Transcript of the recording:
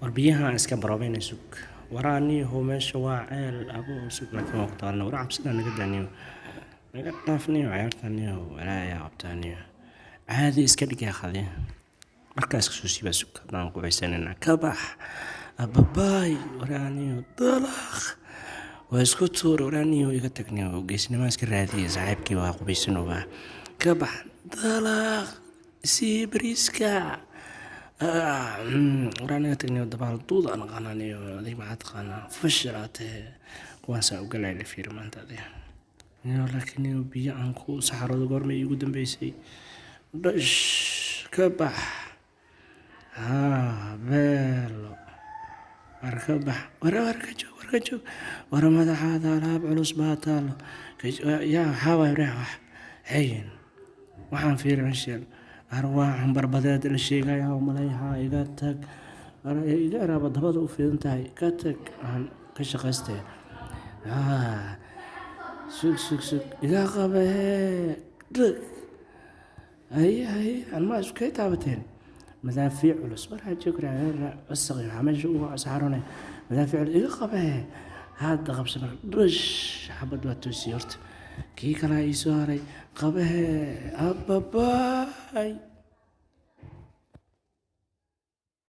warbiyaha iska baroobeynay sug waraaniyahow meesha waa ceel abuu sug laakiin waa ku taalna war cabsida naga daaniyo naga dhaafniyo ciyaartaniyo walaayaa qabtaaniyo caadi iska dhigaya qadi markaas kasoo siibaa sug haddaan qubaysanayna ka bax ababaay waraaniyo dalaq waa isku tuur waraaniyo iga tagniyo geesnimaa iska raadiya saaxiibkii waa qubaysanooba ka bax dalaq sii bariiska waraaniga tagniyo dabaal duud aan aqaananiyo adig maxaa taqaanaa fashiraatee kuwaasaan u galay la fiiri maanta adi laakiin biyo aan ku saxarooda goormay iigu dambeysay dhash ka bax beelo war ka bax war ka joog war madaxaada alaab culus baa taalo yaa xaaway reex wax hayin waxaan fiiri mesheel arwaaxan barbadeed la sheegaya malayaha iga tag iga eraaba dabada u fiidan tahay ka tag aan ka shaqaystay sug iga qabee dhig hay anmaa isku kay taabateen madaafiic culus markaa joograa wasaqi waxaa meesha uga saxaronay madaafiic culus iga qabee hadda qabsa marka dhush xabad waa toosiyey horta kii kalaa ii soo haray qabee ababaay